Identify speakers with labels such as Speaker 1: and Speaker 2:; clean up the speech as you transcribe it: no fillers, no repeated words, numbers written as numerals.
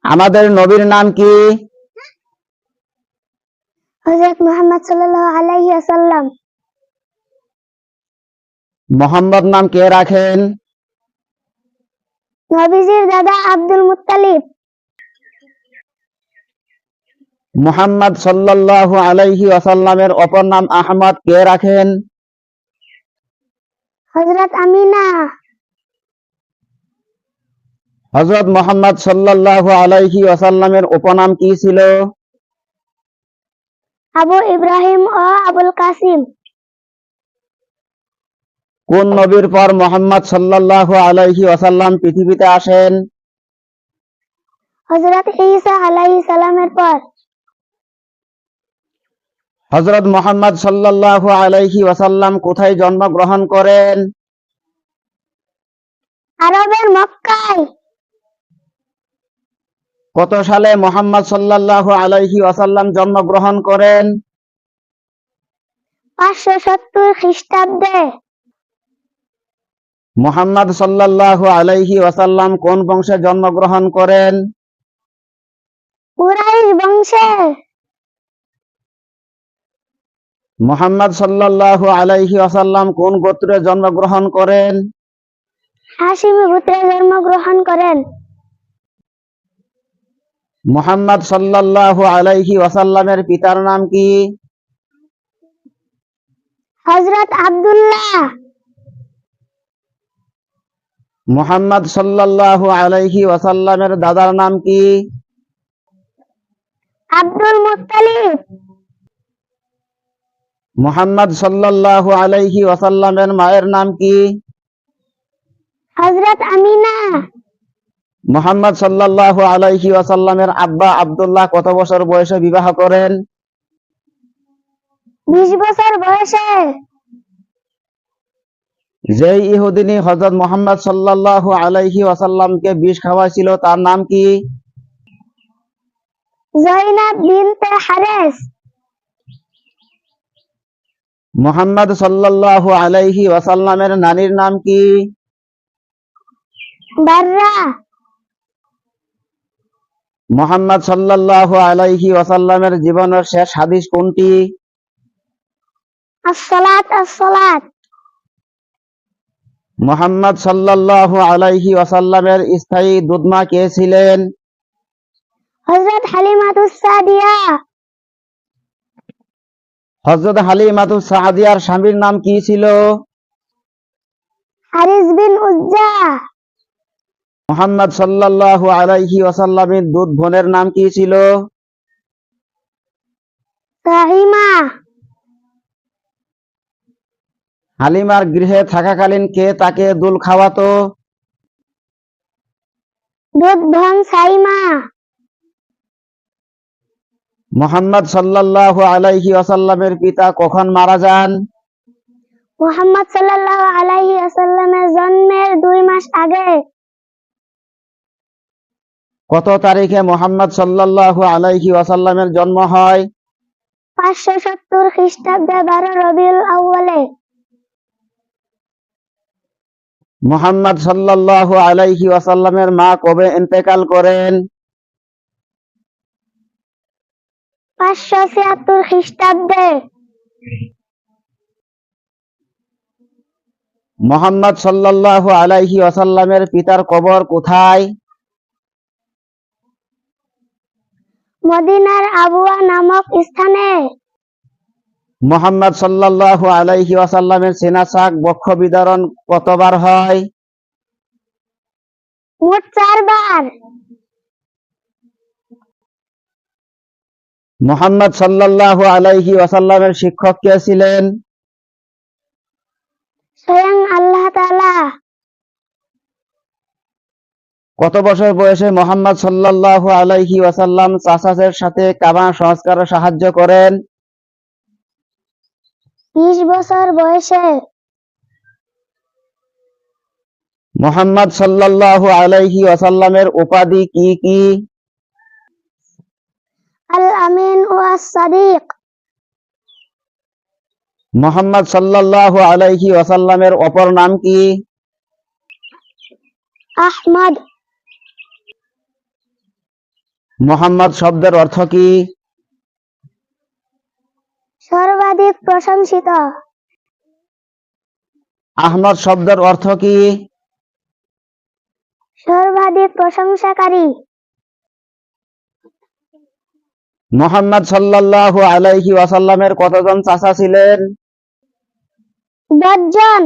Speaker 1: আমাদের নবীর নাম কি?
Speaker 2: হযরত মুহাম্মদ সাল্লাল্লাহু আলাইহি ওয়াসাল্লাম।
Speaker 1: মোহাম্মদ নাম কে রাখেন?
Speaker 2: নবীজির দাদা আব্দুল মুত্তালিব।
Speaker 1: মুহাম্মদ সাল্লাল্লাহু আলাইহি ওয়াসাল্লামের অপর নাম আহমদ কে রাখেন?
Speaker 2: হযরত আমিনা।
Speaker 1: হযরত মুহাম্মদ সাল্লাল্লাহু আলাইহি ওয়াসাল্লামের উপনাম কি ছিল?
Speaker 2: আবু ইব্রাহিম ও আবুল কাসিম।
Speaker 1: কোন নবীর পর মুহাম্মদ সাল্লাল্লাহু আলাইহি ওয়াসাল্লাম পৃথিবীতে আসেন?
Speaker 2: হযরত ঈসা আলাইহিস সালামের পর।
Speaker 1: হযরত মুহাম্মদ সাল্লাল্লাহু আলাইহি ওয়াসাল্লাম কোথায় জন্মগ্রহণ করেন?
Speaker 2: আরবের মক্কায়।
Speaker 1: কত সালে মুহাম্মদ সাল্লাল্লাহু আলাইহি ওয়াসাল্লাম জন্মগ্রহণ করেন?
Speaker 2: 570 খ্রিস্টাব্দে।
Speaker 1: মুহাম্মদ সাল্লাল্লাহু আলাইহি ওয়াসাল্লাম কোন বংশে জন্মগ্রহণ করেন?
Speaker 2: কুরাইশ বংশে।
Speaker 1: মুহাম্মদ সাল্লাল্লাহু আলাইহি ওয়াসাল্লাম কোন গোত্রে জন্মগ্রহণ করেন?
Speaker 2: হাশিমি গোত্রে জন্মগ্রহণ করেন।
Speaker 1: মুহাম্মদ সাল্লাল্লাহু আলাইহি ওয়াসাল্লামের পিতার নাম কি?
Speaker 2: হযরত আব্দুল্লাহ।
Speaker 1: মুহাম্মদ সাল্লাল্লাহু আলাইহি ওয়াসাল্লামের দাদার নাম কি?
Speaker 2: Abdul Muttalib.
Speaker 1: মুহাম্মদ সাল্লাল্লাহু আলাইহি ওয়াসাল্লামের মায়ের নাম কি?
Speaker 2: হযরত আমিনা।
Speaker 1: মুহাম্মদ সাল্লাল্লাহু আলাইহি ওয়াসাল্লামের আব্বা আব্দুল্লাহ কত বছর বয়সে বিবাহ করেন?
Speaker 2: 20 বছর বয়সে।
Speaker 1: যেই ইহুদিনী হযরত মুহাম্মদ সাল্লাল্লাহু আলাইহি ওয়াসাল্লামকে বিষ খাওয়াইছিল তার নাম কি?
Speaker 2: জয়নাব বিনতে হারেস।
Speaker 1: মুহাম্মদ সাল্লাল্লাহু আলাইহি ওয়াসাল্লামের নানির নাম কি?
Speaker 2: বাররা।
Speaker 1: মুহাম্মদ সাল্লাল্লাহু আলাইহি ওয়াসাল্লামের জীবনের শেষ হাদিস কোনটি?
Speaker 2: আসসালাত আসসালাত।
Speaker 1: মুহাম্মদ সাল্লাল্লাহু আলাইহি ওয়াসাল্লামের স্থায়ী দুধমা কে ছিলেন?
Speaker 2: হযরত হালিমাতুস সাদিয়া।
Speaker 1: হযরত হালিমাতুস সাদিয়ার স্বামীর নাম কি ছিল?
Speaker 2: হারিস বিন উজ্জা।
Speaker 1: মুহাম্মদ সাল্লাল্লাহু আলাইহি ওয়াসাল্লামের দুধ বোনের নাম কি ছিল?
Speaker 2: সাহিমা।
Speaker 1: হালিমার গৃহে থাকাকালীন কে তাকে দুধ খাওয়াতো?
Speaker 2: দুধ বোন সাইমা।
Speaker 1: মুহাম্মদ সাল্লাল্লাহু আলাইহি ওয়াসাল্লামের পিতা কখন মারা যান?
Speaker 2: মুহাম্মদ সাল্লাল্লাহু আলাইহি ওয়াসাল্লামের জন্মের 2 মাস আগে।
Speaker 1: কত তারিখে মুহাম্মদ সাল্লাল্লাহু আলাইহি ওয়াসাল্লামের জন্ম হয়?
Speaker 2: 570 খ্রিস্টাব্দে 12 রবিউল আউয়ালে।
Speaker 1: মুহাম্মদ সাল্লাল্লাহু আলাইহি ওয়াসাল্লামের মা কবে ইন্তেকাল করেন?
Speaker 2: 576 খ্রিস্টাব্দে।
Speaker 1: মুহাম্মদ সাল্লাল্লাহু আলাইহি ওয়াসাল্লামের পিতার কবর কোথায়?
Speaker 2: মদিনার আবুয়া নামক স্থানে।
Speaker 1: মুহাম্মদ সাল্লাল্লাহু আলাইহি ওয়াসাল্লামের সিনা শাক বক্ষ বিতরণ কতবার হয়?
Speaker 2: মোট 4 বার।
Speaker 1: মুহাম্মদ সাল্লাল্লাহু আলাইহি ওয়াসাল্লামের শিক্ষক কে ছিলেন?
Speaker 2: স্বয়ং আল্লাহ তাআলা।
Speaker 1: কত বছর বয়সে মুহাম্মদ সাল্লাল্লাহু আলাইহি ওয়াসাল্লাম চাচাদের সাথে কাবা সংস্কারে সাহায্য করেন?
Speaker 2: 20 বছর বয়সে।
Speaker 1: মুহাম্মদ সাল্লাল্লাহু আলাইহি ওয়াসাল্লামের উপাধি কি কি?
Speaker 2: আল আমিন ও আস সাদিক।
Speaker 1: মুহাম্মদ সাল্লাল্লাহু আলাইহি ওয়াসাল্লামের অপর নাম কি?
Speaker 2: আহমদ।
Speaker 1: মুহাম্মদ শব্দের অর্থ কি?
Speaker 2: সর্বাধিক প্রশংসিত।
Speaker 1: আহমদ শব্দের অর্থ কি?
Speaker 2: সর্বাধিক প্রশংসাকারী।
Speaker 1: মুহাম্মদ সাল্লাল্লাহু আলাইহি ওয়াসাল্লামের কতজন চাচা ছিলেন?
Speaker 2: 10 জন।